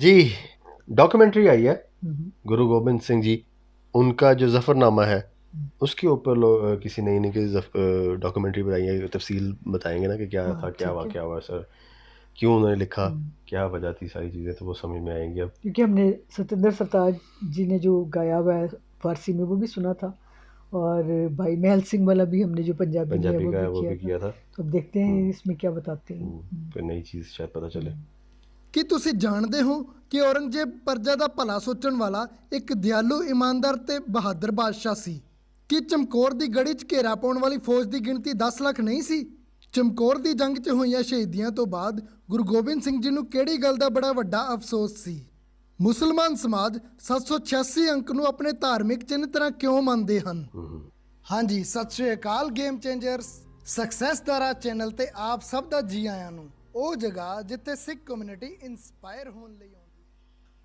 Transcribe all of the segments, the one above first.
जी, documentary आई है हम्म, गुरु गोबिंद सिंह जी, उनका जो ज़फ़रनामा है हम्म, उसके ऊपर लोग किसी नई नई की डॉक्यूमेंट्री बनाई है, तफसील बताएंगे ना कि क्या हाँ था, क्या ठीक है। वाक़या हुआ सर, क्यों उन्होंने लिखा, हम्म, क्या वजह थी, सारी चीज़ें तो वो समझ में आएंगी अब। क्योंकि हमने सतेंद्र सरताज जी ने जो गाया हुआ है फारसी में वो भी सुना था, और भाई महल सिंह वाला भी हमने जो पंजाबी में है पंजाबी वो का भी है वो किया भी था। किया था। तो अब देखते हैं हम्म, इसमें क्या बताते हैं। कोई नई चीज़ शायद पता चले। हम्म, ਕੀ ਤੁਸੀਂ ਜਾਣਦੇ ਹੋ ਕਿ ਔਰੰਗਜ਼ੇਬ ਪਰਜਾ ਦਾ ਭਲਾ ਸੋਚਣ ਵਾਲਾ ਇੱਕ ਦਿਆਲੂ ਇਮਾਨਦਾਰ ਤੇ ਬਹਾਦਰ ਬਾਦਸ਼ਾਹ ਸੀ। ਕੀ ਚਮਕੌਰ ਦੀ ਗੜੀ 'ਚ ਘੇਰਾ ਪਾਉਣ ਵਾਲੀ ਫੌਜ ਦੀ ਗਿਣਤੀ 10 ਲੱਖ ਨਹੀਂ ਸੀ? ਚਮਕੌਰ ਦੀ ਜੰਗ 'ਚ ਹੋਈਆਂ ਸ਼ਹੀਦੀਆਂ ਤੋਂ ਬਾਅਦ ਗੁਰੂ ਗੋਬਿੰਦ ਸਿੰਘ ਜੀ ਨੂੰ ਕਿਹੜੀ ਗੱਲ ਦਾ ਬੜਾ ਵੱਡਾ ਅਫਸੋਸ ਸੀ? ਮੁਸਲਮਾਨ ਸਮਾਜ 786 ਅੰਕ ਨੂੰ ਆਪਣੇ ਧਾਰਮਿਕ ਚਿੰਨ੍ਹ ਤਰ੍ਹਾਂ ਕਿਉਂ ਮੰਨਦੇ ਹਨ? ਹਾਂਜੀ, ਸਤਿ ਸ਼੍ਰੀ ਅਕਾਲ ਗੇਮ ਚੇਂਜਰਸ ਸਕਸੈਸ ਦਾ ਰਾਹ ਚੈਨਲ ਤੇ ਆਪ ਸਭ ਦਾ ਜੀ ਆਇਆਂ ਨੂੰ। ਉਹ ਜਗ੍ਹਾ ਜਿੱਥੇ ਸਿੱਖ ਕਮਿਊਨਿਟੀ ਇਨਸਪਾਇਰ ਹੋਣ ਲਈ ਆਉਂਦੀ।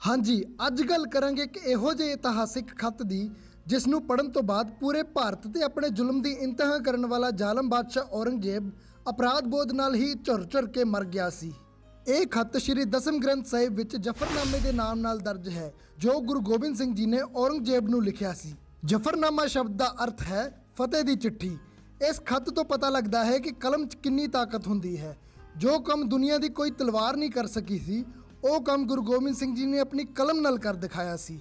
ਹਾਂਜੀ, ਅੱਜ ਗੱਲ ਕਰਾਂਗੇ ਕਿ ਇਹੋ ਜਿਹੇ ਇਤਿਹਾਸਿਕ ਖੱਤ ਦੀ ਜਿਸ ਨੂੰ ਪੜ੍ਹਨ ਤੋਂ ਬਾਅਦ ਪੂਰੇ ਭਾਰਤ ਤੇ ਆਪਣੇ ਜ਼ੁਲਮ ਦੀ ਇੰਤਹਾ ਕਰਨ ਵਾਲਾ ਜ਼ਾਲਮ ਬਾਦਸ਼ਾਹ ਔਰੰਗਜ਼ੇਬ ਅਪਰਾਧ ਬੋਧ ਨਾਲ ਹੀ ਝੁਰ ਕੇ ਮਰ ਗਿਆ ਸੀ। ਇਹ ਖੱਤ ਸ਼੍ਰੀ ਦਸਮ ਗ੍ਰੰਥ ਸਾਹਿਬ ਵਿੱਚ ਜਫਰਨਾਮੇ ਦੇ ਨਾਮ ਨਾਲ ਦਰਜ ਹੈ, ਜੋ ਗੁਰੂ ਗੋਬਿੰਦ ਸਿੰਘ ਜੀ ਨੇ ਔਰੰਗਜ਼ੇਬ ਨੂੰ ਲਿਖਿਆ ਸੀ। ਜਫਰਨਾਮਾ ਸ਼ਬਦ ਦਾ ਅਰਥ ਹੈ ਫਤਿਹ ਦੀ ਚਿੱਠੀ। ਇਸ ਖੱਤ ਤੋਂ ਪਤਾ ਲੱਗਦਾ ਹੈ ਕਿ ਕਲਮ 'ਚ ਕਿੰਨੀ ਤਾਕਤ ਹੁੰਦੀ ਹੈ। ਜੋ ਕੰਮ ਦੁਨੀਆ ਦੀ ਕੋਈ ਤਲਵਾਰ ਨਹੀਂ ਕਰ ਸਕੀ ਸੀ, ਉਹ ਕੰਮ ਗੁਰੂ ਗੋਬਿੰਦ ਸਿੰਘ ਜੀ ਨੇ ਆਪਣੀ ਕਲਮ ਨਾਲ ਕਰ ਦਿਖਾਇਆ ਸੀ।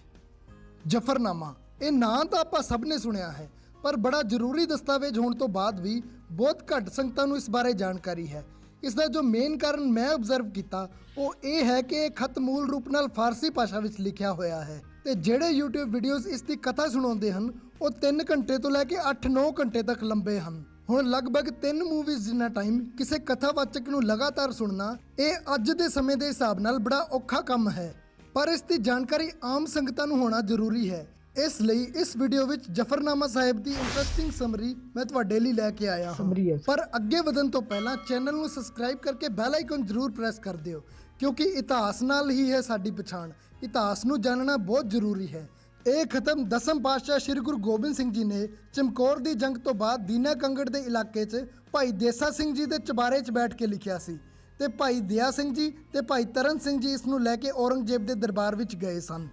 ਜਫਰਨਾਮਾ, ਇਹ ਨਾਂ ਤਾਂ ਆਪਾਂ ਸਭ ਨੇ ਸੁਣਿਆ ਹੈ, ਪਰ ਬੜਾ ਜ਼ਰੂਰੀ ਦਸਤਾਵੇਜ਼ ਹੋਣ ਤੋਂ ਬਾਅਦ ਵੀ ਬਹੁਤ ਘੱਟ ਸੰਗਤਾਂ ਨੂੰ ਇਸ ਬਾਰੇ ਜਾਣਕਾਰੀ ਹੈ। ਇਸ ਦਾ ਜੋ ਮੇਨ ਕਾਰਨ ਮੈਂ ਆਬਜ਼ਰਵ ਕੀਤਾ ਉਹ ਇਹ ਹੈ ਕਿ ਇਹ ਖੱਤ ਮੂਲ ਰੂਪ ਨਾਲ ਫਾਰਸੀ ਭਾਸ਼ਾ ਵਿੱਚ ਲਿਖਿਆ ਹੋਇਆ ਹੈ, ਤੇ ਜਿਹੜੇ YouTube ਵੀਡੀਓਜ਼ ਇਸ ਦੀ ਕਥਾ ਸੁਣਾਉਂਦੇ ਹਨ ਉਹ 3 ਘੰਟੇ ਤੋਂ ਲੈ ਕੇ 8-9 ਘੰਟੇ ਤੱਕ ਲੰਬੇ ਹਨ। ਹੁਣ ਲਗਭਗ 3 ਮੂਵੀਜ਼ ਜਿੰਨਾ ਟਾਈਮ ਕਿਸੇ ਕਥਾਵਾਚਕ ਨੂੰ ਲਗਾਤਾਰ ਸੁਣਨਾ ਇਹ ਅੱਜ ਦੇ ਸਮੇਂ ਦੇ ਹਿਸਾਬ ਨਾਲ ਬੜਾ ਔਖਾ ਕੰਮ ਹੈ, ਪਰ ਇਸ ਦੀ ਜਾਣਕਾਰੀ ਆਮ ਸੰਗਤਾਂ ਨੂੰ ਹੋਣਾ ਜ਼ਰੂਰੀ ਹੈ। ਇਸ ਲਈ ਇਸ ਵੀਡੀਓ ਵਿੱਚ ਜਫਰਨਾਮਾ ਸਾਹਿਬ ਦੀ ਇੰਟਰਸਟਿੰਗ ਸਮਰੀ ਮੈਂ ਤੁਹਾਡੇ ਲਈ ਲੈ ਕੇ ਆਇਆ ਹਾਂ। ਸਮਰੀ ਹੈ। ਪਰ ਅੱਗੇ ਵਧਣ ਤੋਂ ਪਹਿਲਾਂ ਚੈਨਲ ਨੂੰ ਸਬਸਕ੍ਰਾਈਬ ਕਰਕੇ ਬੈਲ ਆਈਕਨ ਜ਼ਰੂਰ ਪ੍ਰੈਸ ਕਰ ਦਿਓ, ਕਿਉਂਕਿ ਇਤਿਹਾਸ ਨਾਲ ਹੀ ਹੈ ਸਾਡੀ ਪਛਾਣ। ਇਤਿਹਾਸ ਨੂੰ ਜਾਣਨਾ ਬਹੁਤ ਜ਼ਰੂਰੀ ਹੈ। ਇਹ ਖਤਮ ਦਸਮ ਪਾਤਸ਼ਾਹ ਸ੍ਰੀ ਗੁਰੂ ਗੋਬਿੰਦ ਸਿੰਘ ਜੀ ਨੇ ਚਮਕੌਰ ਦੀ ਜੰਗ ਤੋਂ ਬਾਅਦ ਦੀਨਾ ਕੰਗੜ ਦੇ ਇਲਾਕੇ 'ਚ ਭਾਈ ਦੇਸਾ ਸਿੰਘ ਜੀ ਦੇ ਚੁਬਾਰੇ 'ਚ ਬੈਠ ਕੇ ਲਿਖਿਆ ਸੀ, ਤੇ ਭਾਈ ਦਇਆ ਸਿੰਘ ਜੀ ਤੇ ਭਾਈ ਤਰਨ ਸਿੰਘ ਜੀ ਇਸ ਨੂੰ ਲੈ ਕੇ ਔਰੰਗਜ਼ੇਬ ਦੇ ਦਰਬਾਰ ਵਿੱਚ ਗਏ ਸਨ।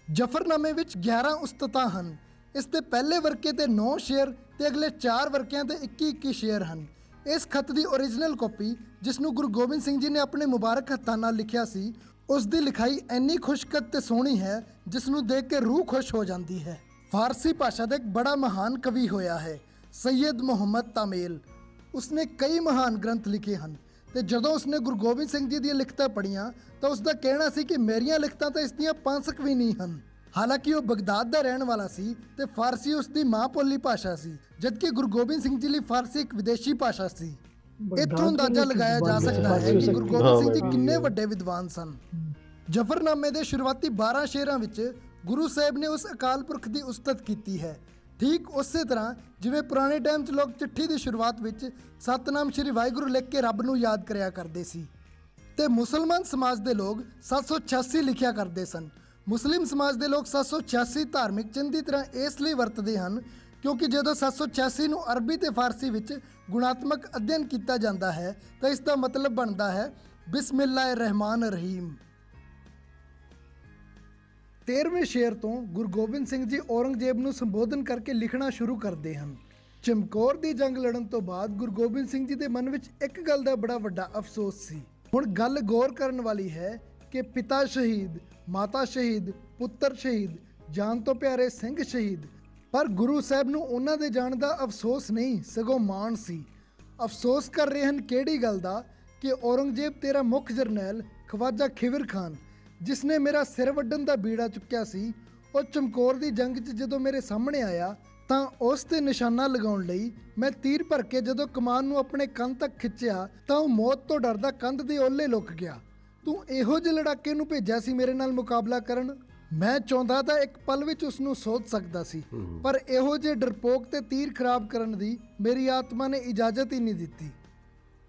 ਜਫਰਨਾਮੇ ਵਿੱਚ 11 ਉਸਤਤਾਂ ਹਨ। ਇਸ ਦੇ ਪਹਿਲੇ ਵਰਕੇ ਤੇ 9 ਸ਼ੇਅਰ ਤੇ ਅਗਲੇ 4 ਵਰਕਿਆਂ ਤੇ 21-21 ਸ਼ੇਅਰ ਹਨ। ਇਸ ਖੱਤ ਦੀ ਓਰੀਜਨਲ ਕਾਪੀ, ਜਿਸ ਨੂੰ ਗੁਰੂ ਗੋਬਿੰਦ ਸਿੰਘ ਜੀ ਨੇ ਆਪਣੇ ਮੁਬਾਰਕ ਹੱਥਾਂ ਨਾਲ ਲਿਖਿਆ ਸੀ, ਉਸ ਦੀ ਲਿਖਾਈ ਇੰਨੀ ਖੁਸ਼ਕਤ ਤੇ ਸੋਹਣੀ ਹੈ ਜਿਸ ਨੂੰ ਦੇਖ ਕੇ ਰੂਹ ਖੁਸ਼ ਹੋ ਜਾਂਦੀ ਹੈ। ਫਾਰਸੀ ਭਾਸ਼ਾ ਦਾ ਇੱਕ ਬੜਾ ਮਹਾਨ ਕਵੀ ਹੋਇਆ ਹੈ ਸੈਯਦ ਮੁਹੰਮਦ ਤਾਮੇਲ। ਉਸਨੇ ਕਈ ਮਹਾਨ ਗ੍ਰੰਥ ਲਿਖੇ ਹਨ, ਤੇ ਜਦੋਂ ਉਸਨੇ ਗੁਰੂ ਗੋਬਿੰਦ ਸਿੰਘ ਜੀ ਦੀਆਂ ਲਿਖਤਾਂ ਪੜ੍ਹੀਆਂ ਤਾਂ ਉਸ ਦਾ ਕਹਿਣਾ ਸੀ ਕਿ ਮੇਰੀਆਂ ਲਿਖਤਾਂ ਤਾਂ ਇਸ ਦੀਆਂ 5 ਵੀ ਨਹੀਂ ਹਨ। ਹਾਲਾਂਕਿ ਉਹ ਬਗਦਾਦ ਦਾ ਰਹਿਣ ਵਾਲਾ ਸੀ ਤੇ ਫਾਰਸੀ ਉਸ ਦੀ ਮਾਂ ਬੋਲੀ ਭਾਸ਼ਾ ਸੀ, ਜਦਕਿ ਗੁਰੂ ਗੋਬਿੰਦ ਸਿੰਘ ਜੀ ਲਈ ਫਾਰਸੀ ਇੱਕ ਵਿਦੇਸ਼ੀ ਭਾਸ਼ਾ ਸੀ। ਇੱਥੋਂ ਅੰਦਾਜ਼ਾ ਲਗਾਇਆ ਜਾ ਸਕਦਾ ਹੈ ਕਿ ਗੁਰੂ ਗੋਬਿੰਦ ਸਿੰਘ ਜੀ ਕਿੰਨੇ ਵੱਡੇ ਵਿਦਵਾਨ ਸਨ। ਜਫਰਨਾਮੇ ਦੇ ਸ਼ੁਰੂਆਤੀ 12 ਸ਼ੇਰਾਂ ਵਿੱਚ ਗੁਰੂ ਸਾਹਿਬ ਨੇ ਉਸ ਅਕਾਲ ਪੁਰਖ ਦੀ ਉਸਤਤ ਕੀਤੀ ਹੈ, ਠੀਕ ਉਸੇ ਤਰ੍ਹਾਂ ਜਿਵੇਂ ਪੁਰਾਣੇ ਟਾਈਮ 'ਚ ਲੋਕ ਚਿੱਠੀ ਦੀ ਸ਼ੁਰੂਆਤ ਵਿੱਚ ਸਤਨਾਮ ਸ਼੍ਰੀ ਵਾਹਿਗੁਰੂ ਲਿਖ ਕੇ ਰੱਬ ਨੂੰ ਯਾਦ ਕਰਿਆ ਕਰਦੇ ਸੀ, ਤੇ ਮੁਸਲਮਾਨ ਸਮਾਜ ਦੇ ਲੋਕ 786 ਲਿਖਿਆ ਕਰਦੇ ਸਨ। ਮੁਸਲਿਮ ਸਮਾਜ ਦੇ ਲੋਕ 786 ਧਾਰਮਿਕ ਚਿੰਨ੍ਹ ਦੀ ਤਰ੍ਹਾਂ ਇਸ ਲਈ ਵਰਤਦੇ ਹਨ ਕਿਉਂਕਿ ਜਦੋਂ 786 ਨੂੰ ਅਰਬੀ ਤੇ ਫਾਰਸੀ ਵਿੱਚ ਗੁਣਾਤਮਕ ਅਧਿਐਨ ਕੀਤਾ ਜਾਂਦਾ ਹੈ ਤਾਂ ਇਸ ਦਾ ਮਤਲਬ ਬਣਦਾ ਹੈ ਬਿਸਮਿਲ੍ਲਾਹਿਰ ਰਹਿਮਾਨ ਰਹੀਮ। 13ਵੇਂ ਸ਼ੇਰ ਤੋਂ ਗੁਰੂ ਗੋਬਿੰਦ ਸਿੰਘ ਜੀ ਔਰੰਗਜ਼ੇਬ ਨੂੰ ਸੰਬੋਧਨ ਕਰਕੇ ਲਿਖਣਾ ਸ਼ੁਰੂ ਕਰਦੇ ਹਨ। ਚਮਕੌਰ ਦੀ ਜੰਗ ਲੜਨ ਤੋਂ ਬਾਅਦ ਗੁਰੂ ਗੋਬਿੰਦ ਸਿੰਘ ਜੀ ਦੇ ਮਨ ਵਿੱਚ ਇੱਕ ਗੱਲ ਦਾ ਬੜਾ ਵੱਡਾ ਅਫਸੋਸ ਸੀ। ਹੁਣ ਗੱਲ ਗੌਰ ਕਰਨ ਵਾਲੀ ਹੈ ਕਿ ਪਿਤਾ ਸ਼ਹੀਦ, ਮਾਤਾ ਸ਼ਹੀਦ, ਪੁੱਤਰ ਸ਼ਹੀਦ, ਜਾਨ ਤੋਂ ਪਿਆਰੇ ਸਿੰਘ ਸ਼ਹੀਦ, ਪਰ ਗੁਰੂ ਸਾਹਿਬ ਨੂੰ ਉਹਨਾਂ ਦੇ ਜਾਣ ਦਾ ਅਫਸੋਸ ਨਹੀਂ ਸਗੋਂ ਮਾਣ ਸੀ। ਅਫਸੋਸ ਕਰ ਰਹੇ ਹਨ ਕਿਹੜੀ ਗੱਲ ਦਾ ਕਿ ਔਰੰਗਜ਼ੇਬ ਤੇਰਾ ਮੁੱਖ ਜਰਨੈਲ ਖਵਾਜਾ ਖਿਵਰ ਖਾਨ, ਜਿਸ ਨੇ ਮੇਰਾ ਸਿਰ ਵੱਢਣ ਦਾ ਬੀੜਾ ਚੁੱਕਿਆ ਸੀ, ਉਹ ਚਮਕੌਰ ਦੀ ਜੰਗ 'ਚ ਜਦੋਂ ਮੇਰੇ ਸਾਹਮਣੇ ਆਇਆ ਤਾਂ ਉਸ ਤੇ ਨਿਸ਼ਾਨਾ ਲਗਾਉਣ ਲਈ ਮੈਂ ਤੀਰ ਭਰ ਕੇ ਜਦੋਂ ਕਮਾਨ ਨੂੰ ਆਪਣੇ ਕੰਨ ਤੱਕ ਖਿੱਚਿਆ ਤਾਂ ਉਹ ਮੌਤ ਤੋਂ ਡਰਦਾ ਕੰਧ ਦੇ ਓਹਲੇ ਲੁਕ ਗਿਆ। ਤੂੰ ਇਹੋ ਜਿਹੇ ਲੜਾਕੇ ਨੂੰ ਭੇਜਿਆ ਸੀ ਮੇਰੇ ਨਾਲ ਮੁਕਾਬਲਾ ਕਰਨ। ਮੈਂ ਚਾਹੁੰਦਾ ਤਾਂ ਇੱਕ ਪਲ ਵਿੱਚ ਉਸ ਨੂੰ ਸੋਧ ਸਕਦਾ ਸੀ, ਪਰ ਇਹੋ ਜਿਹੇ ਡਰਪੋਕ ਤੇ ਤੀਰ ਖਰਾਬ ਕਰਨ ਦੀ ਮੇਰੀ ਆਤਮਾ ਨੇ ਇਜਾਜ਼ਤ ਹੀ ਨਹੀਂ ਦਿੱਤੀ।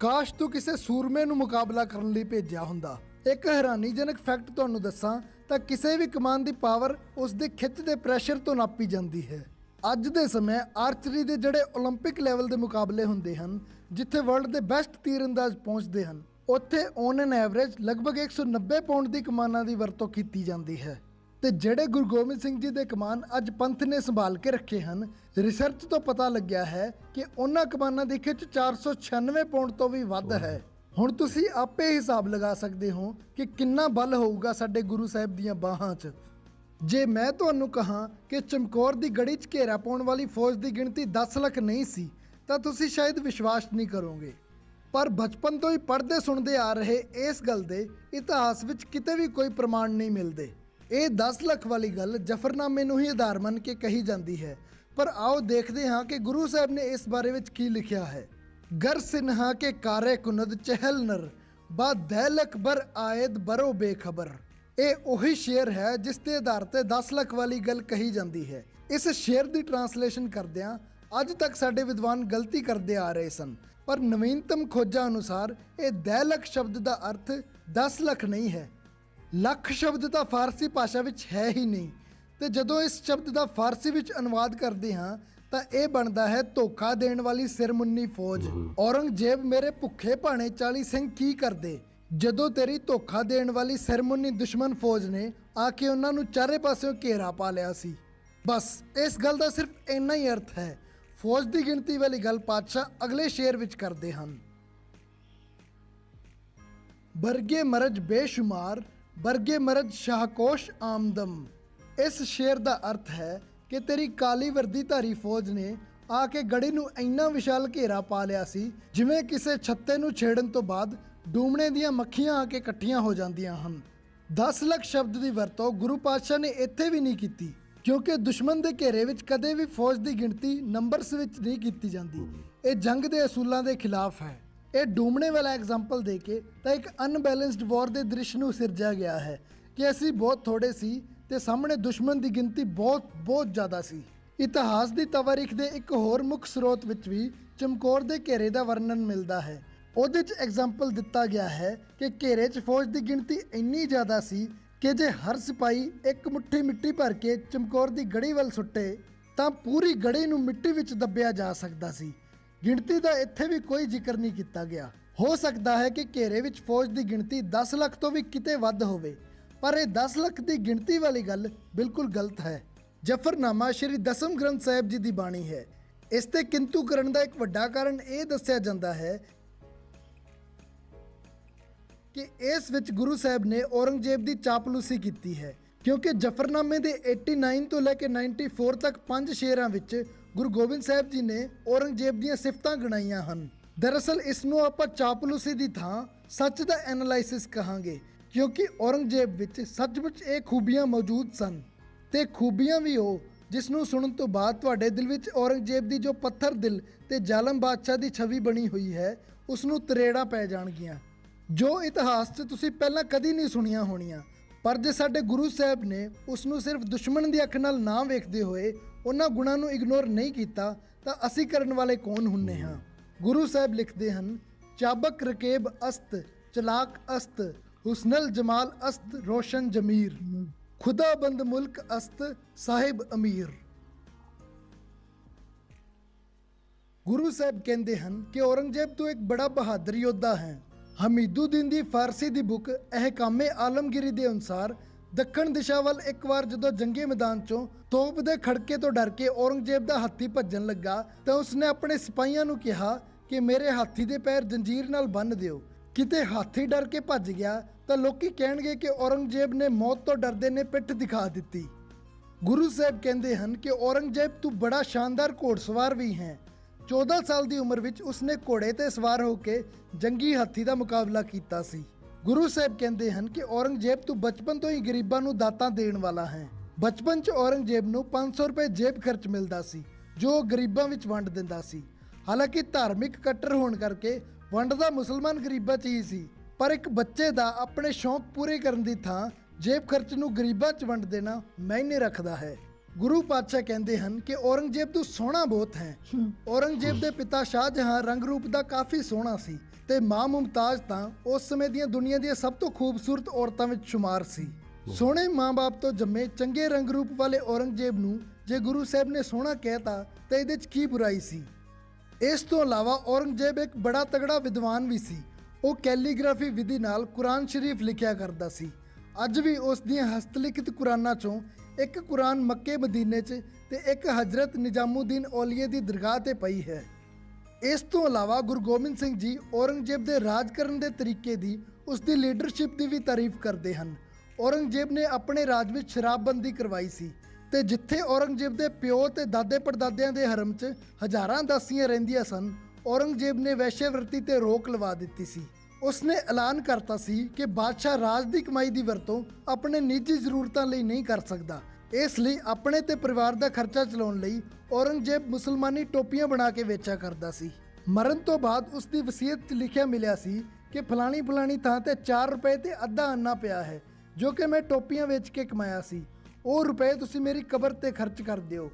ਕਾਸ਼ ਤੂੰ ਕਿਸੇ ਸੂਰਮੇ ਨੂੰ ਮੁਕਾਬਲਾ ਕਰਨ ਲਈ ਭੇਜਿਆ ਹੁੰਦਾ। ਇੱਕ ਹੈਰਾਨੀਜਨਕ ਫੈਕਟ ਤੁਹਾਨੂੰ ਦੱਸਾਂ ਤਾਂ ਕਿਸੇ ਵੀ ਕਮਾਨ ਦੀ ਪਾਵਰ ਉਸ ਦੇ ਖਿੱਚ ਦੇ ਪ੍ਰੈਸ਼ਰ ਤੋਂ ਨਾਪੀ ਜਾਂਦੀ ਹੈ। ਅੱਜ ਦੇ ਸਮੇਂ ਆਰਚਰੀ ਦੇ ਜਿਹੜੇ ਓਲੰਪਿਕ ਲੈਵਲ ਦੇ ਮੁਕਾਬਲੇ ਹੁੰਦੇ ਹਨ, ਜਿੱਥੇ ਵਰਲਡ ਦੇ ਬੈਸਟ ਤੀਰਅੰਦਾਜ਼ ਪਹੁੰਚਦੇ ਹਨ, ਉੱਥੇ ਔਨ ਐਨ ਐਵਰੇਜ ਲਗਭਗ 190 ਪਾਉਂਡ ਦੀ ਕਮਾਨਾਂ ਦੀ ਵਰਤੋਂ ਕੀਤੀ ਜਾਂਦੀ ਹੈ ਤੇ ਜਿਹੜੇ ਗੁਰੂ ਗੋਬਿੰਦ ਸਿੰਘ ਜੀ ਦੇ ਕਮਾਨ ਅੱਜ ਪੰਥ ਨੇ ਸੰਭਾਲ ਕੇ ਰੱਖੇ ਹਨ, ਰਿਸਰਚ ਤੋਂ ਪਤਾ ਲੱਗਿਆ ਹੈ ਕਿ ਉਹਨਾਂ ਕਮਾਨਾਂ ਦੀ ਖਿੱਚ 496 ਪਾਉਂਡ ਤੋਂ ਵੀ ਵੱਧ ਹੈ। ਹੁਣ ਤੁਸੀਂ ਆਪੇ ਹਿਸਾਬ ਲਗਾ ਸਕਦੇ ਹੋ ਕਿ ਕਿੰਨਾ ਬਲ ਹੋਊਗਾ ਸਾਡੇ ਗੁਰੂ ਸਾਹਿਬ ਦੀਆਂ ਬਾਹਾਂ 'ਚ। ਜੇ ਮੈਂ ਤੁਹਾਨੂੰ ਕਹਾਂ ਕਿ ਚਮਕੌਰ ਦੀ ਗੜੀ 'ਚ ਘੇਰਾ ਪਾਉਣ ਵਾਲੀ ਫੌਜ ਦੀ ਗਿਣਤੀ 10 ਲੱਖ ਨਹੀਂ ਸੀ ਤਾਂ ਤੁਸੀਂ ਸ਼ਾਇਦ ਵਿਸ਼ਵਾਸ ਨਹੀਂ ਕਰੋਗੇ, ਪਰ ਬਚਪਨ ਤੋਂ ਹੀ ਪੜ੍ਹਦੇ ਸੁਣਦੇ ਆ ਰਹੇ ਇਸ ਗੱਲ ਦੇ ਇਤਿਹਾਸ ਵਿੱਚ ਕਿਤੇ ਵੀ ਕੋਈ ਪ੍ਰਮਾਣ ਨਹੀਂ ਮਿਲਦੇ। ਇਹ 10 ਲੱਖ ਵਾਲੀ ਗੱਲ ਜ਼ਫਰਨਾਮੇ ਨੂੰ ਹੀ ਆਧਾਰ ਮੰਨ ਕੇ ਕਹੀ ਜਾਂਦੀ ਹੈ, ਪਰ ਆਓ ਦੇਖਦੇ ਹਾਂ ਕਿ ਗੁਰੂ ਸਾਹਿਬ ਨੇ ਇਸ ਬਾਰੇ ਵਿੱਚ ਕੀ ਲਿਖਿਆ ਹੈ। ਗਰ ਸਿਨਹਾ ਕੇ ਕਾਰੇ ਕੁਨਦ ਚਹਿਲ ਨਰ ਬਾ ਦੈਲ ਅਕਬਰ ਆਇਦ ਬਰੋ ਬੇਖਬਰ। ਇਹ ਉਹੀ ਸ਼ੇਰ ਹੈ ਜਿਸ ਦੇ ਆਧਾਰ ਤੇ 10 ਲੱਖ ਵਾਲੀ ਗੱਲ ਕਹੀ ਜਾਂਦੀ ਹੈ। ਇਸ ਸ਼ੇਰ ਦੀ ਟਰਾਂਸਲੇਸ਼ਨ ਕਰਦਿਆਂ ਅੱਜ ਤੱਕ ਸਾਡੇ ਵਿਦਵਾਨ ਗਲਤੀ ਕਰਦੇ ਆ ਰਹੇ ਸਨ, ਪਰ ਨਵੀਨਤਮ ਖੋਜਾਂ ਅਨੁਸਾਰ ਇਹ ਦੈਲਕ ਸ਼ਬਦ ਦਾ ਅਰਥ 10 ਲੱਖ ਨਹੀਂ ਹੈ। ਲੱਖ ਸ਼ਬਦ ਤਾਂ ਫਾਰਸੀ ਭਾਸ਼ਾ ਵਿੱਚ ਹੈ ਹੀ ਨਹੀਂ, ਤੇ ਜਦੋਂ ਇਸ ਸ਼ਬਦ ਦਾ ਫਾਰਸੀ ਵਿੱਚ ਅਨੁਵਾਦ ਕਰਦੇ ਹਾਂ ਤਾਂ ਇਹ ਬਣਦਾ ਹੈ ਧੋਖਾ ਦੇਣ ਵਾਲੀ ਸਿਰਮੁੰਨੀ ਫੌਜ। ਔਰੰਗਜ਼ੇਬ ਮੇਰੇ ਭੁੱਖੇ ਭਾਣੇ 40 ਸਿੰਘ ਕੀ ਕਰਦੇ ਜਦੋਂ ਤੇਰੀ ਧੋਖਾ ਦੇਣ ਵਾਲੀ ਸਿਰਮੁੰਨੀ ਦੁਸ਼ਮਣ ਫੌਜ ਨੇ ਆ ਕੇ ਉਹਨਾਂ ਨੂੰ ਚਾਰੇ ਪਾਸਿਓਂ ਘੇਰਾ ਪਾ ਲਿਆ ਸੀ। ਬਸ ਇਸ ਗੱਲ ਦਾ ਸਿਰਫ ਇੰਨਾ ਹੀ ਅਰਥ ਹੈ। ਫੌਜ ਦੀ ਗਿਣਤੀ ਵਾਲੀ ਗੱਲ ਪਾਤਸ਼ਾਹ ਅਗਲੇ ਸ਼ੇਰ ਵਿੱਚ ਕਰਦੇ ਹਨ। ਬਰਗੇ ਮਰਜ ਬੇਸ਼ੁਮਾਰ ਬਰਗੇ ਮਰਜ ਸ਼ਾਹਕੋਸ਼ ਆਮਦਮ। ਇਸ ਸ਼ੇਰ ਦਾ ਅਰਥ ਹੈ ਕਿ ਤੇਰੀ ਕਾਲੀ ਵਰਦੀ ਧਾਰੀ ਫੌਜ ਨੇ ਆ ਕੇ ਗੜੀ ਨੂੰ ਇੰਨਾ ਵਿਸ਼ਾਲ ਘੇਰਾ ਪਾ ਲਿਆ ਸੀ ਜਿਵੇਂ ਕਿਸੇ ਛੱਤੇ ਨੂੰ ਛੇੜਨ ਤੋਂ ਬਾਅਦ ਡੂਮਣੇ ਦੀਆਂ ਮੱਖੀਆਂ ਆ ਕੇ ਇਕੱਠੀਆਂ ਹੋ ਜਾਂਦੀਆਂ ਹਨ। 10 ਲੱਖ ਸ਼ਬਦ ਦੀ ਵਰਤੋਂ ਗੁਰੂ ਪਾਤਸ਼ਾਹ ਨੇ ਇੱਥੇ ਵੀ ਨਹੀਂ ਕੀਤੀ, ਕਿਉਂਕਿ ਦੁਸ਼ਮਣ ਦੇ ਘੇਰੇ ਵਿੱਚ ਕਦੇ ਵੀ ਫੌਜ ਦੀ ਗਿਣਤੀ ਨੰਬਰਸ ਵਿੱਚ ਨਹੀਂ ਕੀਤੀ ਜਾਂਦੀ। ਇਹ ਜੰਗ ਦੇ ਅਸੂਲਾਂ ਦੇ ਖਿਲਾਫ ਹੈ। ਇਹ ਡੂਮਣੇ ਵਾਲਾ ਐਗਜ਼ਾਮਪਲ ਦੇ ਕੇ ਤਾਂ ਇੱਕ ਅਨਬੈਲੈਂਸਡ ਵਾਰ ਦੇ ਦ੍ਰਿਸ਼ ਨੂੰ ਸਿਰਜਿਆ ਗਿਆ ਹੈ ਕਿ ਅਸੀਂ ਬਹੁਤ ਥੋੜੇ ਸੀ ਤੇ ਸਾਹਮਣੇ ਦੁਸ਼ਮਣ ਦੀ ਗਿਣਤੀ ਬਹੁਤ ਜ਼ਿਆਦਾ ਸੀ। ਇਤਿਹਾਸ ਦੀ ਤਵਾਰੀਖ ਦੇ ਇੱਕ ਹੋਰ ਮੁੱਖ ਸਰੋਤ ਵਿੱਚ ਵੀ ਚਮਕੌਰ ਦੇ ਘੇਰੇ ਦਾ ਵਰਣਨ ਮਿਲਦਾ ਹੈ। ਉਹਦੇ 'ਚ ਐਗਜ਼ਾਮਪਲ ਦਿੱਤਾ ਗਿਆ ਹੈ ਕਿ ਘੇਰੇ 'ਚ ਫੌਜ ਦੀ ਗਿਣਤੀ ਇੰਨੀ ਜ਼ਿਆਦਾ ਸੀ ਕਿ ਜੇ ਹਰ ਸਿਪਾਹੀ ਇੱਕ ਮੁੱਠੀ ਮਿੱਟੀ ਭਰ ਕੇ ਚਮਕੌਰ ਦੀ ਗੜੀ ਵੱਲ ਸੁੱਟੇ ਤਾਂ ਪੂਰੀ ਗੜੀ ਨੂੰ ਮਿੱਟੀ ਵਿੱਚ ਦੱਬਿਆ ਜਾ ਸਕਦਾ ਸੀ। ਗਿਣਤੀ ਦਾ ਇੱਥੇ ਵੀ ਕੋਈ ਜ਼ਿਕਰ ਨਹੀਂ ਕੀਤਾ ਗਿਆ। ਹੋ ਸਕਦਾ ਹੈ ਕਿ ਘੇਰੇ ਵਿੱਚ ਫੌਜ ਦੀ ਗਿਣਤੀ 10 ਲੱਖ ਤੋਂ ਵੀ ਕਿਤੇ ਵੱਧ ਹੋਵੇ, ਪਰ ਇਹ 10 ਲੱਖ ਦੀ ਗਿਣਤੀ ਵਾਲੀ ਗੱਲ ਬਿਲਕੁਲ ਗਲਤ ਹੈ। ਜ਼ਫਰਨਾਮਾ ਸ਼੍ਰੀ ਦਸਮ ਗ੍ਰੰਥ ਸਾਹਿਬ ਜੀ ਦੀ ਬਾਣੀ ਹੈ। ਇਸ ਤੇ ਕਿੰਤੂ ਕਰਨ ਦਾ ਇੱਕ ਵੱਡਾ ਕਾਰਨ ਇਹ ਦੱਸਿਆ ਜਾਂਦਾ ਹੈ ਕਿ ਇਸ ਵਿੱਚ ਗੁਰੂ ਸਾਹਿਬ ਨੇ ਔਰੰਗਜ਼ੇਬ ਦੀ ਚਾਪਲੂਸੀ ਕੀਤੀ ਹੈ, ਕਿਉਂਕਿ ਜ਼ਫਰਨਾਮੇ ਦੇ 89 ਤੋਂ ਲੈ ਕੇ 94 ਤੱਕ 5 ਸ਼ੇਰਾਂ ਵਿੱਚ ਗੁਰੂ ਗੋਬਿੰਦ ਸਾਹਿਬ ਜੀ ਨੇ ਔਰੰਗਜ਼ੇਬ ਦੀਆਂ ਸਿਫਤਾਂ ਗਿਣਾਈਆਂ ਹਨ। ਦਰਅਸਲ ਇਸ ਨੂੰ ਆਪਾਂ ਚਾਪਲੂਸੀ ਦੀ ਥਾਂ ਸੱਚ ਦਾ ਐਨਾਲਾਈਸਿਸ ਕਹਾਂਗੇ, ਕਿਉਂਕਿ ਔਰੰਗਜ਼ੇਬ ਵਿੱਚ ਸੱਚਮੁੱਚ ਇਹ ਖੂਬੀਆਂ ਮੌਜੂਦ ਸਨ ਤੇ ਖੂਬੀਆਂ ਵੀ ਉਹ ਜਿਸ ਨੂੰ ਸੁਣਨ ਤੋਂ ਬਾਅਦ ਤੁਹਾਡੇ ਦਿਲ ਵਿੱਚ ਔਰੰਗਜ਼ੇਬ ਦੀ ਜੋ ਪੱਥਰ ਦਿਲ ਤੇ ਜ਼ਾਲਮ ਬਾਦਸ਼ਾਹ ਦੀ ਛਵੀ ਬਣੀ ਹੋਈ ਹੈ ਉਸ ਨੂੰ ਤਰੇੜਾਂ ਪੈ ਜਾਣਗੀਆਂ, ਜੋ ਇਤਿਹਾਸ 'ਚ ਤੁਸੀਂ ਪਹਿਲਾਂ ਕਦੀ ਨਹੀਂ ਸੁਣੀਆਂ ਹੋਣੀਆਂ। ਪਰ ਜੇ ਸਾਡੇ ਗੁਰੂ ਸਾਹਿਬ ਨੇ ਉਸ ਨੂੰ ਸਿਰਫ ਦੁਸ਼ਮਣ ਦੀ ਅੱਖ ਨਾਲ ਨਾ ਵੇਖਦੇ ਹੋਏ ਉਹਨਾਂ ਗੁਣਾਂ ਨੂੰ ਇਗਨੋਰ ਨਹੀਂ ਕੀਤਾ ਤਾਂ ਅਸੀਂ ਕਰਨ ਵਾਲੇ ਕੌਣ ਹੁੰਨੇ ਹਾਂ। ਗੁਰੂ ਸਾਹਿਬ ਲਿਖਦੇ ਹਨ, ਚਾਬਕ ਰਕੇਬ ਅਸਤ ਚਲਾਕ ਅਸਤ ਹੁਸਨਲ ਜਮਾਲ ਅਸਤ ਰੋਸ਼ਨ ਜਮੀਰ ਖੁਦਾਬੰਦ ਮੁਲਕ ਅਸਤ ਸਾਹਿਬ ਅਮੀਰ। ਗੁਰੂ ਸਾਹਿਬ ਕਹਿੰਦੇ ਹਨ ਕਿ ਔਰੰਗਜ਼ੇਬ ਤੂੰ ਇੱਕ ਬੜਾ ਬਹਾਦਰ ਯੋਧਾ ਹੈ। ਹਮੀਦੁਦੀਨ ਦੀ ਫਾਰਸੀ ਦੀ ਬੁੱਕ ਅਹਿਕਾਮੇ ਆਲਮਗੀਰੀ ਦੇ ਅਨੁਸਾਰ ਦੱਖਣ ਦਿਸ਼ਾ ਵੱਲ ਇੱਕ ਵਾਰ ਜਦੋਂ ਜੰਗੀ ਮੈਦਾਨ 'ਚੋਂ ਤੋਪ ਦੇ ਖੜਕੇ ਤੋਂ ਡਰ ਕੇ ਔਰੰਗਜ਼ੇਬ ਦਾ ਹਾਥੀ ਭੱਜਣ ਲੱਗਾ ਤਾਂ ਉਸਨੇ ਆਪਣੇ ਸਿਪਾਹੀਆਂ ਨੂੰ ਕਿਹਾ ਕਿ ਮੇਰੇ ਹਾਥੀ ਦੇ ਪੈਰ ਜੰਜੀਰ ਨਾਲ ਬੰਨ੍ਹ ਦਿਓ। ਕਿਤੇ ਹਾਥੀ ਡਰ ਕੇ ਭੱਜ ਗਿਆ ਤਾਂ ਲੋਕੀ ਕਹਿਣਗੇ ਕਿ ਔਰੰਗਜ਼ੇਬ ਨੇ ਮੌਤ ਤੋਂ ਡਰਦੇ ਨੇ ਪਿੱਠ ਦਿਖਾ ਦਿੱਤੀ। ਗੁਰੂ ਸਾਹਿਬ ਕਹਿੰਦੇ ਹਨ ਕਿ ਔਰੰਗਜ਼ੇਬ ਤੂੰ ਬੜਾ ਸ਼ਾਨਦਾਰ ਘੋੜਸਵਾਰ ਵੀ ਹੈ। 14 ਸਾਲ ਦੀ ਉਮਰ ਵਿੱਚ ਉਸਨੇ ਘੋੜੇ ਤੇ ਸਵਾਰ ਹੋ ਕੇ ਜੰਗੀ ਹਾਥੀ ਦਾ ਮੁਕਾਬਲਾ ਕੀਤਾ ਸੀ। ਗੁਰੂ ਸਾਹਿਬ ਕਹਿੰਦੇ ਹਨ ਕਿ ਔਰੰਗਜ਼ੇਬ ਤੂੰ ਬਚਪਨ ਤੋਂ ਹੀ ਗਰੀਬਾਂ ਨੂੰ ਦਾਤਾਂ ਦੇਣ ਵਾਲਾ ਹੈ। ਬਚਪਨ 'ਚ ਔਰੰਗਜ਼ੇਬ ਨੂੰ 500 ਰੁਪਏ ਜੇਬ ਖਰਚ ਮਿਲਦਾ ਸੀ ਜੋ ਉਹ ਗਰੀਬਾਂ ਵਿੱਚ ਵੰਡ ਦਿੰਦਾ ਸੀ। ਹਾਲਾਂਕਿ ਧਾਰਮਿਕ ਕੱਟਰ ਹੋਣ ਕਰਕੇ ਵੰਡਦਾ ਮੁਸਲਮਾਨ ਗਰੀਬਾਂ 'ਚ ਹੀ ਸੀ, ਪਰ ਇੱਕ ਬੱਚੇ ਦਾ ਆਪਣੇ ਸ਼ੌਂਕ ਪੂਰੇ ਕਰਨ ਦੀ ਥਾਂ ਜੇਬ ਖਰਚ ਨੂੰ ਗਰੀਬਾਂ 'ਚ ਵੰਡ ਦੇਣਾ ਮਾਇਨੇ ਰੱਖਦਾ ਹੈ। ਗੁਰੂ ਪਾਤਸ਼ਾਹ ਕਹਿੰਦੇ ਹਨ ਕਿ ਔਰੰਗਜ਼ੇਬ ਤੂੰ ਸੋਹਣਾ ਬਹੁਤ ਹੈ। ਔਰੰਗਜ਼ੇਬ ਦੇ ਪਿਤਾ ਸ਼ਾਹਜਹਾਂ ਰੰਗ ਰੂਪ ਦਾ ਕਾਫੀ ਸੋਹਣਾ ਸੀ ਤੇ ਮਾਂ ਮੁਮਤਾਜ਼ ਤਾਂ ਉਸ ਸਮੇਂ ਦੀਆਂ ਦੁਨੀਆ ਦੀਆਂ ਸਭ ਤੋਂ ਖੂਬਸੂਰਤ ਔਰਤਾਂ ਵਿੱਚ ਸ਼ੁਮਾਰ ਸੀ। ਸੋਹਣੇ ਮਾਂ-ਬਾਪ ਤੋਂ ਜੰਮੇ ਚੰਗੇ ਰੰਗ ਰੂਪ ਵਾਲੇ ਔਰੰਗਜ਼ੇਬ ਨੂੰ ਜੇ ਗੁਰੂ ਸਾਹਿਬ ਨੇ ਸੋਹਣਾ ਕਹਿਤਾ ਤਾਂ ਇਹਦੇ 'ਚ ਕੀ ਬੁਰਾਈ ਸੀ। ਇਸ ਤੋਂ ਇਲਾਵਾ ਔਰੰਗਜ਼ੇਬ ਇੱਕ ਬੜਾ ਤਗੜਾ ਵਿਦਵਾਨ ਵੀ ਸੀ। ਉਹ ਕੈਲੀਗ੍ਰਾਫੀ ਵਿਧੀ ਨਾਲ ਕੁਰਾਨ ਸ਼ਰੀਫ ਲਿਖਿਆ ਕਰਦਾ ਸੀ। ਅੱਜ ਵੀ ਉਸ ਦੀਆਂ ਹਸਤਲਿਖਿਤ ਕੁਰਾਨਾਂ ਚੋਂ ਇੱਕ ਕੁਰਾਨ ਮੱਕੇ ਮਦੀਨੇ 'ਚ ਤੇ ਇੱਕ ਹਜ਼ਰਤ ਨਿਜ਼ਾਮੁਦੀਨ ਔਲੀਏ ਦੀ ਦਰਗਾਹ ਤੇ ਪਈ ਹੈ। ਇਸ ਤੋਂ ਇਲਾਵਾ ਗੁਰੂ ਗੋਬਿੰਦ ਸਿੰਘ ਜੀ ਔਰੰਗਜ਼ੇਬ ਦੇ ਰਾਜ ਕਰਨ ਦੇ ਤਰੀਕੇ ਦੀ, ਉਸ ਦੀ ਲੀਡਰਸ਼ਿਪ ਦੀ ਵੀ ਤਾਰੀਫ ਕਰਦੇ ਹਨ। ਔਰੰਗਜ਼ੇਬ ਨੇ ਆਪਣੇ ਰਾਜ ਵਿੱਚ ਸ਼ਰਾਬਬੰਦੀ ਕਰਵਾਈ ਸੀ ਤੇ ਜਿੱਥੇ ਔਰੰਗਜ਼ੇਬ ਦੇ ਪਿਓ ਤੇ ਦਾਦੇ ਪੜਦਾਦਿਆਂ ਦੇ ਹਰਮ 'ਚ ਹਜ਼ਾਰਾਂ ਦਾਸੀਆਂ ਰਹਿੰਦੀਆਂ ਸਨ, ਔਰੰਗਜ਼ੇਬ ਨੇ ਵੈਸ਼ਿਆਵਰਤੀ ਤੇ ਰੋਕ ਲਵਾ ਦਿੱਤੀ ਸੀ। ਉਸਨੇ ਐਲਾਨ ਕਰਤਾ ਸੀ ਕਿ ਬਾਦਸ਼ਾਹ ਰਾਜ ਦੀ ਕਮਾਈ ਦੀ ਵਰਤੋਂ ਆਪਣੇ ਨਿੱਜੀ ਜ਼ਰੂਰਤਾਂ ਲਈ ਨਹੀਂ ਕਰ ਸਕਦਾ। ਇਸ ਲਈ ਆਪਣੇ ਤੇ ਪਰਿਵਾਰ ਦਾ ਖਰਚਾ ਚਲਾਉਣ ਲਈ ਔਰੰਗਜ਼ੇਬ ਮੁਸਲਮਾਨੀ ਟੋਪੀਆਂ ਬਣਾ ਕੇ ਵੇਚਿਆ ਕਰਦਾ ਸੀ। ਮਰਨ ਤੋਂ ਬਾਅਦ ਉਸ ਦੀ ਵਸੀਅਤ 'ਚ ਲਿਖਿਆ ਮਿਲਿਆ ਸੀ ਕਿ ਫਲਾਣੀ ਥਾਂ ਤੇ 4 ਰੁਪਏ ਤੇ ਅੱਧਾ ਅੰਨਾ ਪਿਆ ਹੈ ਜੋ ਕਿ ਮੈਂ ਟੋਪੀਆਂ ਵੇਚ ਕੇ ਕਮਾਇਆ ਸੀ। ਉਹ ਰੁਪਏ ਤੁਸੀਂ ਮੇਰੀ ਕਬਰ ਤੇ ਖਰਚ ਕਰ ਦਿਓ।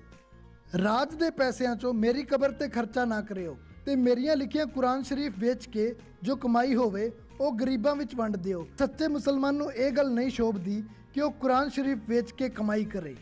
ਰਾਜ ਦੇ ਪੈਸਿਆਂ 'ਚੋਂ ਮੇਰੀ ਕਬਰ ਤੇ ਖਰਚਾ ਨਾ ਕਰਿਓ ਤੇ ਮੇਰੀਆਂ ਲਿਖੀਆਂ ਕੁਰਾਨ ਸ਼ਰੀਫ ਵੇਚ ਕੇ ਜੋ ਕਮਾਈ ਹੋਵੇ ਉਹ ਗਰੀਬਾਂ ਵਿੱਚ ਵੰਡ ਦਿਓ। ਸੱਚੇ ਮੁਸਲਮਾਨ ਨੂੰ ਇਹ ਗੱਲ ਨਹੀਂ ਸ਼ੋਭਦੀ ਕਿ ਉਹ ਕੁਰਾਨ ਸ਼ਰੀਫ ਵੇਚ ਕੇ ਕਮਾਈ ਕਰੇ।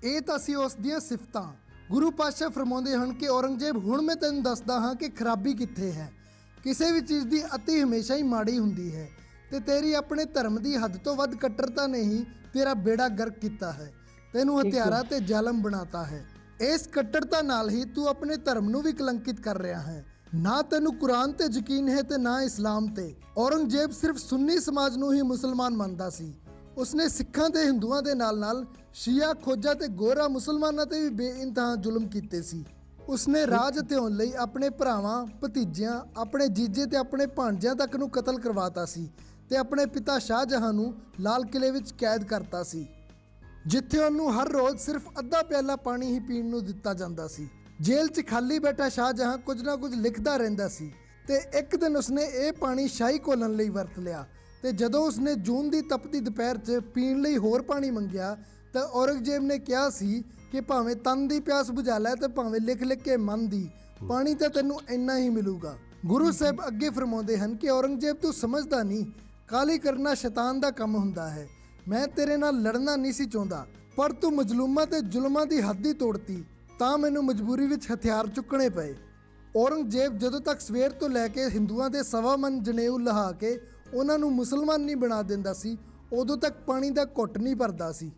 ਇਹ ਤਾਂ ਸੀ ਉਸ ਦੀਆਂ ਸਿਫਤਾਂ। ਗੁਰੂ ਪਾਤਸ਼ਾਹ ਫਰਮਾਉਂਦੇ ਹਨ ਕਿ ਔਰੰਗਜ਼ੇਬ, ਹੁਣ ਮੈਂ ਤੈਨੂੰ ਦੱਸਦਾ ਹਾਂ ਕਿ ਖਰਾਬੀ ਕਿੱਥੇ ਹੈ। ਕਿਸੇ ਵੀ ਚੀਜ਼ ਦੀ ਅਤੀ ਹਮੇਸ਼ਾ ਹੀ ਮਾੜੀ ਹੁੰਦੀ ਹੈ ਤੇ ਤੇਰੀ ਆਪਣੇ ਧਰਮ ਦੀ ਹੱਦ ਤੋਂ ਵੱਧ ਕੱਟੜਤਾ ਨੇ ਹੀ ਤੇਰਾ ਬੇੜਾ ਗਰਕ ਕੀਤਾ ਹੈ, ਤੈਨੂੰ ਹਥਿਆਰਾਂ ਤੇ ਜ਼ਾਲਮ ਬਣਾਤਾ ਹੈ। ਇਸ ਕੱਟੜਤਾ ਨਾਲ ਹੀ ਤੂੰ ਆਪਣੇ ਧਰਮ ਨੂੰ ਵੀ ਕਲੰਕਿਤ ਕਰ ਰਿਹਾ ਹੈ। ਨਾ ਤੈਨੂੰ ਕੁਰਾਨ ਤੇ ਯਕੀਨ ਹੈ ਤੇ ਨਾ ਇਸਲਾਮ ਤੇ। ਔਰੰਗਜ਼ੇਬ ਸਿਰਫ ਸੁੰਨੀ ਸਮਾਜ ਨੂੰ ਹੀ ਮੁਸਲਮਾਨ ਮੰਨਦਾ ਸੀ। ਉਸਨੇ ਸਿੱਖਾਂ ਤੇ ਹਿੰਦੂਆਂ ਦੇ ਨਾਲ ਸ਼ੀਆ, ਖੋਜਾ ਤੇ ਗੋਰਾ ਮੁਸਲਮਾਨਾਂ ਤੇ ਵੀ ਬੇਇੰਤਹਾ ਜ਼ੁਲਮ ਕੀਤੇ ਸੀ। ਉਸਨੇ ਰਾਜ ਹਥਿਆਉਣ ਲਈ ਆਪਣੇ ਭਰਾਵਾਂ, ਭਤੀਜਿਆਂ, ਆਪਣੇ ਜੀਜੇ ਤੇ ਆਪਣੇ ਭਾਣਜਿਆਂ ਤੱਕ ਨੂੰ ਕਤਲ ਕਰਵਾਤਾ ਸੀ ਤੇ ਆਪਣੇ ਪਿਤਾ ਸ਼ਾਹਜਹਾਂ ਨੂੰ ਲਾਲ ਕਿਲੇ ਵਿੱਚ ਕੈਦ ਕਰਤਾ ਸੀ, ਜਿੱਥੇ ਉਹਨੂੰ ਹਰ ਰੋਜ਼ ਸਿਰਫ ਅੱਧਾ ਪਿਆਲਾ ਪਾਣੀ ਹੀ ਪੀਣ ਨੂੰ ਦਿੱਤਾ ਜਾਂਦਾ ਸੀ। ਜੇਲ੍ਹ 'ਚ ਖਾਲੀ ਬੈਠਾ ਸ਼ਾਹਜਹਾਂ ਕੁਝ ਨਾ ਕੁਝ ਲਿਖਦਾ ਰਹਿੰਦਾ ਸੀ ਤੇ ਇੱਕ ਦਿਨ ਉਸਨੇ ਇਹ ਪਾਣੀ ਸ਼ਾਹੀ ਘੋਲਣ ਲਈ ਵਰਤ ਲਿਆ ਤੇ ਜਦੋਂ ਉਸਨੇ ਜੂਨ ਦੀ ਤਪਦੀ ਦੁਪਹਿਰ 'ਚ ਪੀਣ ਲਈ ਹੋਰ ਪਾਣੀ ਮੰਗਿਆ ਤਾਂ ਔਰੰਗਜ਼ੇਬ ਨੇ ਕਿਹਾ ਸੀ ਕਿ ਭਾਵੇਂ ਤਨ ਦੀ ਪਿਆਸ ਬੁਝਾ ਲੈ ਤੇ ਭਾਵੇਂ ਲਿਖ ਕੇ ਮਨ ਦੀ, ਪਾਣੀ ਤਾਂ ਤੈਨੂੰ ਇੰਨਾ ਹੀ ਮਿਲੂਗਾ। ਗੁਰੂ ਸਾਹਿਬ ਅੱਗੇ ਫਰਮਾਉਂਦੇ ਹਨ ਕਿ ਔਰੰਗਜ਼ੇਬ, ਤੂੰ ਸਮਝਦਾ ਨਹੀਂ, ਕਾਲੀ ਕਰਨਾ ਸ਼ੈਤਾਨ ਦਾ ਕੰਮ ਹੁੰਦਾ ਹੈ। ਮੈਂ ਤੇਰੇ ਨਾਲ ਲੜਨਾ ਨਹੀਂ ਸੀ ਚਾਹੁੰਦਾ, ਪਰ ਤੂੰ ਮਜ਼ਲੂਮਾਂ ਤੇ ਜ਼ੁਲਮਾਂ ਦੀ ਹੱਦ ਹੀ ਤੋੜਤੀ ਤਾਂ ਮੈਨੂੰ ਮਜਬੂਰੀ ਵਿੱਚ ਹਥਿਆਰ ਚੁੱਕਣੇ ਪਏ। ਔਰੰਗਜ਼ੇਬ ਜਦੋਂ ਤੱਕ ਸਵੇਰ ਤੋਂ ਲੈ ਕੇ ਹਿੰਦੂਆਂ ਦੇ 1.25 ਮਣ ਜਨੇਊ ਲਹਾ ਕੇ ਉਹਨਾਂ ਨੂੰ ਮੁਸਲਮਾਨ ਨਹੀਂ ਬਣਾ ਦਿੰਦਾ ਸੀ, ਉਦੋਂ ਤੱਕ ਪਾਣੀ ਦਾ ਘੁੱਟ ਨਹੀਂ ਭਰਦਾ ਸੀ।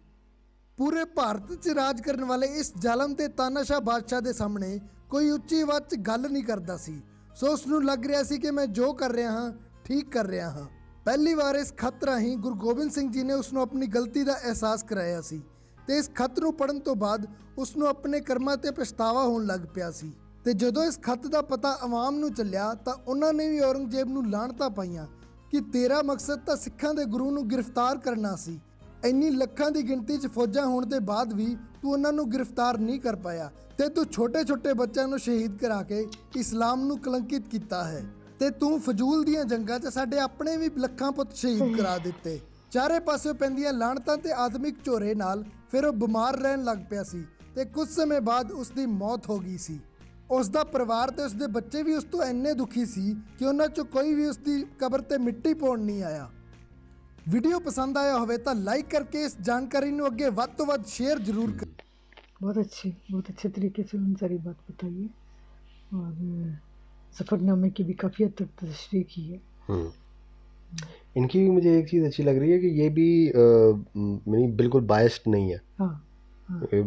ਪੂਰੇ ਭਾਰਤ 'ਚ ਰਾਜ ਕਰਨ ਵਾਲੇ ਇਸ ਜ਼ਾਲਮ ਤੇ ਤਾਨਾਸ਼ਾਹ ਬਾਦਸ਼ਾਹ ਦੇ ਸਾਹਮਣੇ ਕੋਈ ਉੱਚੀ ਆਵਾਜ਼ 'ਚ ਗੱਲ ਨਹੀਂ ਕਰਦਾ ਸੀ। ਸੋ ਉਸ ਨੂੰ ਲੱਗ ਰਿਹਾ ਸੀ ਕਿ ਮੈਂ ਜੋ ਕਰ ਰਿਹਾ ਹਾਂ ਠੀਕ ਕਰ ਰਿਹਾ ਹਾਂ। ਪਹਿਲੀ ਵਾਰ ਇਸ ਖੱਤ ਰਾਹੀਂ ਗੁਰੂ ਗੋਬਿੰਦ ਸਿੰਘ ਜੀ ਨੇ ਉਸ ਨੂੰ ਆਪਣੀ ਗਲਤੀ ਦਾ ਅਹਿਸਾਸ ਕਰਾਇਆ ਸੀ ਤੇ ਇਸ ਖੱਤ ਨੂੰ ਪੜ੍ਹਨ ਤੋਂ ਬਾਅਦ ਉਸ ਨੂੰ ਆਪਣੇ ਕਰਮਾਂ ਤੇ ਪਛਤਾਵਾ ਹੋਣ ਲੱਗ ਪਿਆ ਸੀ। ਤੇ ਜਦੋਂ ਇਸ ਖੱਤ ਦਾ ਪਤਾ ਆਵਾਮ ਨੂੰ ਚੱਲਿਆ ਤਾਂ ਉਹਨਾਂ ਨੇ ਵੀ ਔਰੰਗਜ਼ੇਬ ਨੂੰ ਲਾਹਣਤਾਂ ਪਾਈਆਂ ਕਿ ਤੇਰਾ ਮਕਸਦ ਤਾਂ ਸਿੱਖਾਂ ਦੇ ਗੁਰੂ ਨੂੰ ਗ੍ਰਿਫਤਾਰ ਕਰਨਾ ਸੀ। ਇੰਨੀ ਲੱਖਾਂ ਦੀ ਗਿਣਤੀ 'ਚ ਫੌਜਾਂ ਹੋਣ ਦੇ ਬਾਅਦ ਵੀ ਤੂੰ ਉਹਨਾਂ ਨੂੰ ਗ੍ਰਿਫਤਾਰ ਨਹੀਂ ਕਰ ਪਾਇਆ ਤੇ ਤੂੰ ਛੋਟੇ ਬੱਚਿਆਂ ਨੂੰ ਸ਼ਹੀਦ ਕਰਾ ਕੇ ਇਸਲਾਮ ਨੂੰ ਕਲੰਕਿਤ ਕੀਤਾ ਹੈ ਤੇ ਤੂੰ ਫਜ਼ੂਲ ਦੀਆਂ ਜੰਗਾਂ 'ਚ ਸਾਡੇ ਆਪਣੇ ਵੀ ਲੱਖਾਂ ਪੁੱਤ ਸ਼ਹੀਦ ਕਰਾ ਦਿੱਤੇ। ਚਾਰੇ ਪਾਸਿਓਂ ਪੈਂਦੀਆਂ ਲਾਹਣਤਾਂ ਤੇ ਆਤਮਿਕ ਝੋਰੇ ਨਾਲ ਫਿਰ ਉਹ ਬਿਮਾਰ ਰਹਿਣ ਲੱਗ ਪਿਆ ਸੀ ਤੇ ਕੁਝ ਸਮੇਂ ਬਾਅਦ ਉਸ ਦੀ ਮੌਤ ਹੋ ਗਈ ਸੀ। ਉਸ ਦਾ ਪਰਿਵਾਰ ਤੇ ਉਸ ਦੇ ਬੱਚੇ ਵੀ ਉਸ ਤੋਂ ਇੰਨੇ ਦੁਖੀ ਸੀ ਕਿ ਉਹਨਾਂ 'ਚੋਂ ਕੋਈ ਵੀ ਉਸ ਦੀ ਕਬਰ ਤੇ ਮਿੱਟੀ ਪਾਉਣ ਨਹੀਂ ਆਇਆ। वीडियो पसंद आया होवे तो लाइक करके इस जानकारी ਨੂੰ ਅੱਗੇ ਵੱਧ ਤੋਂ ਵੱਧ शेयर जरूर करें। बहुत अच्छे तरीके से उन्होंने सारी बात बताई है और सफ़रनामे की भी काफ़ी हद तक तशरीह की है। इनकी भी मुझे एक चीज़ अच्छी लग रही है कि ये भी बिल्कुल बायस्ड नहीं है। हाँ।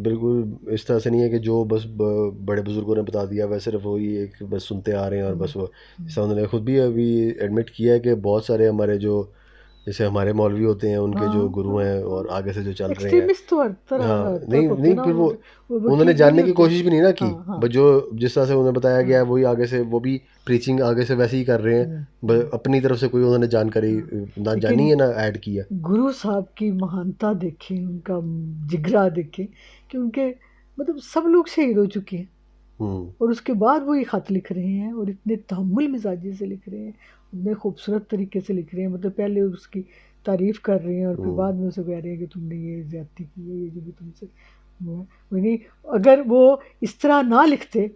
बिल्कुल इस तरह से नहीं है कि जो बस बड़े बुजुर्गों ने बता दिया वह सिर्फ वही एक बस सुनते आ रहे हैं और बस वो जैसा उन्होंने खुद भी अभी एडमिट किया है कि बहुत सारे हमारे जो जैसे हमारे मौलवी होते हैं उनके जो गुरु हैं और आगे से जो चल रहे हैं, हाँ, नहीं फिर वो उन्होंने जानने की कोशिश भी नहीं ना की। बस जो जिस तरह से उन्हें बताया गया है वही आगे से वो भी प्रीचिंग आगे से वैसे ही कर रहे हैं। अपनी तरफ से कोई उन्होंने जानकारी ना जानी है ना ऐड की है। गुरु साहब की महानता देखें, उनका जिगरा देखें कि उनके मतलब सब लोग शहीद हो चुके हैं और उसके बाद वो ये ख़त लिख रहे हैं और इतने तहम्मुल मिजाजी से लिख रहे हैं, इतने खूबसूरत तरीके से लिख रहे हैं। मतलब पहले उसकी तारीफ़ कर रहे हैं और फिर बाद में उसे कह रहे हैं कि तुमने ये ज़्यादती की है, ये जो भी तुमसे नहीं। अगर वो इस तरह ना लिखते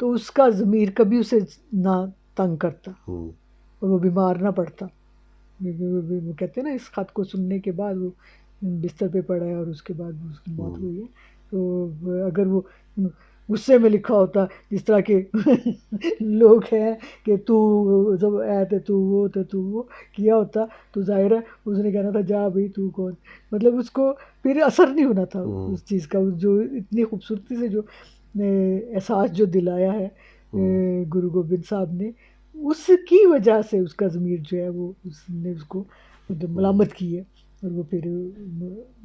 तो उसका ज़मीर कभी उसे ना तंग करता और वो बीमार ना पड़ता। वो कहते हैं ना, इस ख़त को सुनने के बाद वो बिस्तर पे पड़ा है और उसके बाद उसकी मौत हुई है। तो अगर वो गुस्से में लिखा होता, जिस तरह के लोग हैं कि तू जब ऐ थे तू वो थे तू वो किया होता, तो जाहिर है उसने कहना था जा भाई तू कौन, मतलब उसको फिर असर नहीं होना था उस चीज़ का, जो इतनी खूबसूरती से जो एहसास जो दिलाया है गुरु गोबिंद साहब ने, उसकी वजह से उसका ज़मीर जो है वो उसने उसको मतलब मलामत की है, और वो फिर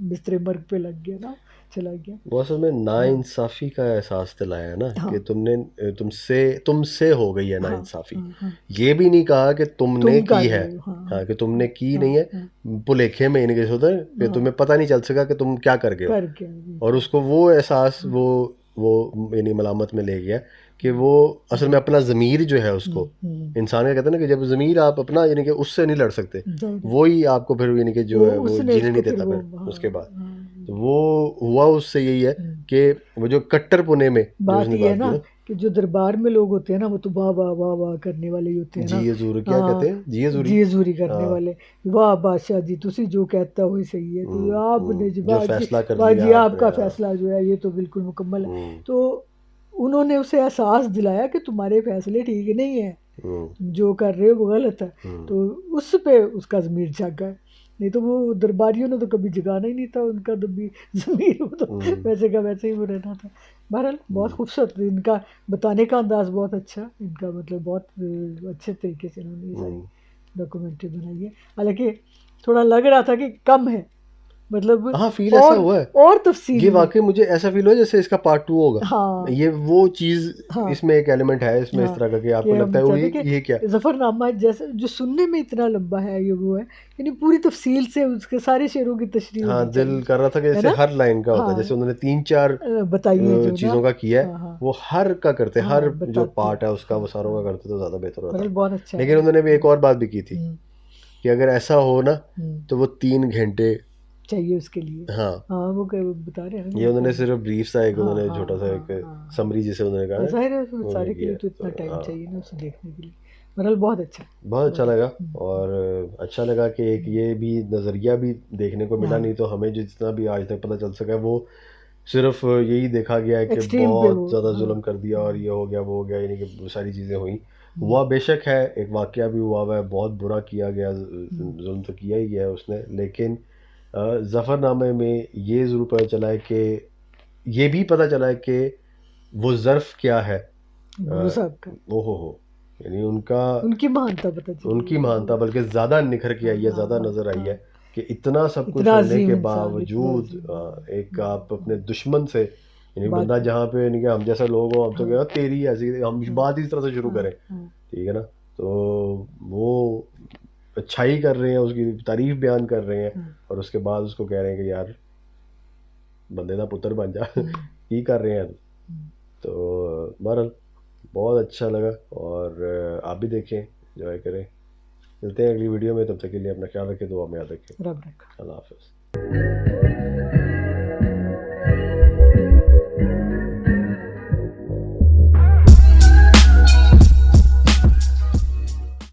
बिस्तरे मर्ग पे लग गया ना, चला गया। वो असल में नाइंसाफ़ी का एहसास दिलाया है ना कि तुमसे हो गई है नाइंसाफ़ी। ये भी नहीं कहा कि तुमने की है, हाँ कि तुमने की नहीं है, भुलेखे में इनके होता है कि तुम्हें पता नहीं चल सका कि तुम क्या कर गए हो, और उसको वो एहसास वो यानी मलामत में ले गया कि वो असल में अपना ज़मीर जो है उसको, इंसान का कहते हैं ना कि जब ज़मीर आप अपना यानी कि उससे नहीं लड़ सकते, वही आपको फिर यानी कि जो है वो जीने नहीं देता फिर उसके बाद। तो वो हुआ उससे यही है कि वो जो कट्टरपुने में बात ये है ना कि जो दरबार में लोग होते हैं ना वो तो वाह वाह वाह वाह करने वाले ही होते हैं ना, जी हजूर क्या कहते हैं, जी हजूरी करने वाले, वाह बादशाह जी तुसी जो कहता हो सही है, तो आपने जो फैसला कर वाह जी लिया आपका फैसला जो है ये तो बिल्कुल मुकम्मल है। तो उन्होंने उसे एहसास दिलाया कि तुम्हारे फैसले ठीक नहीं है, जो कर रहे हो वो गलत है, तो उस पे उसका ज़मीर जागा है, नहीं तो वो दरबारियों ने तो कभी जगाना ही नहीं था उनका ज़मीर, वो तो वैसे का वैसे ही वो रहना था। बहरहाल बहुत खूबसूरत इनका बताने का अंदाज़ बहुत अच्छा, इनका मतलब बहुत अच्छे तरीके से इन्होंने ये सारी डॉक्यूमेंट्री बनाई है, हालांकि थोड़ा लग रहा था कि कम है, मतलब हाँ फील ऐसा हुआ है, और तफसील ये वाकई मुझे ऐसा फील हुआ जैसे इसका पार्ट 2 होगा। हाँ ये वो चीज़ इसमें एक एलिमेंट है इसमें इस तरह का कि आपको लगता है ये क्या ज़फ़रनामा जैसे जो सुनने में इतना लंबा है ये वो है, यानी पूरी तफसील से उसके सारे शेरों की तशरीह हाँ होनी दिल चाहिए, कर रहा था कि जैसे हर लाइन का होता है, जैसे उन्होंने 3-4 बताइए जो चीज़ों का किया है वो हर का करते, हर जो पार्ट है उसका वो सारों का करते तो ज़्यादा बेहतर होता। बहुत अच्छा लेकिन उन्होंने भी एक और बात भी की थी कि अगर ऐसा हो ना तो वो 3 घंटे चाहिए उसके लिए। हाँ वो बता रहे हैं, ये उन्होंने सिर्फ ब्रीफ सा एक उन्होंने छोटा सा एक समरी जिसे उन्होंने कहा जाहिर है सारे के लिए तो इतना टाइम चाहिए ना उसे देखने के लिए। बहरहाल बहुत अच्छा लगा, और अच्छा लगा कि एक ये भी नज़रिया भी देखने को मिला, नहीं तो हमें जितना भी आज तक पता चल सका वो सिर्फ यही देखा गया है कि बहुत ज़्यादा जुल्म कर दिया और ये हो गया वो हो गया, यानी कि सारी चीज़ें हुआ बेशक है, एक वाक़या भी हुआ है, बहुत बुरा किया गया, जुल्म तो किया ही है उसने, लेकिन ज़फ़रनामे में ये ज़रूर पता चला है कि ये भी पता चला है कि वो ज़र्फ़ क्या है गुरु साहब का, ओहो यानी उनकी महानता बल्कि ज़्यादा निखर के आई है, ज़्यादा नज़र आई है कि इतना सब कुछ होने के बावजूद एक आप अपने दुश्मन से, यानी बंदा जहाँ पे यानी कि हम जैसा लोग हो, हम तो क्या तेरी ऐसी हम बात इस तरह से शुरू करें, ठीक है ना, तो वो अच्छाई कर रहे हैं, उसकी तारीफ बयान कर रहे हैं, और उसके बाद उसको कह रहे हैं कि यार बंदे का पुत्र बन जा ही कर रहे हैं। तो बहरहाल बहुत अच्छा लगा, और आप भी देखें, एंजॉय करें। मिलते हैं अगली वीडियो में, तब तक के लिए अपना ख्याल रखें, दुआ में याद रखें। रब रखा। अल्लाह हाफ़िज़।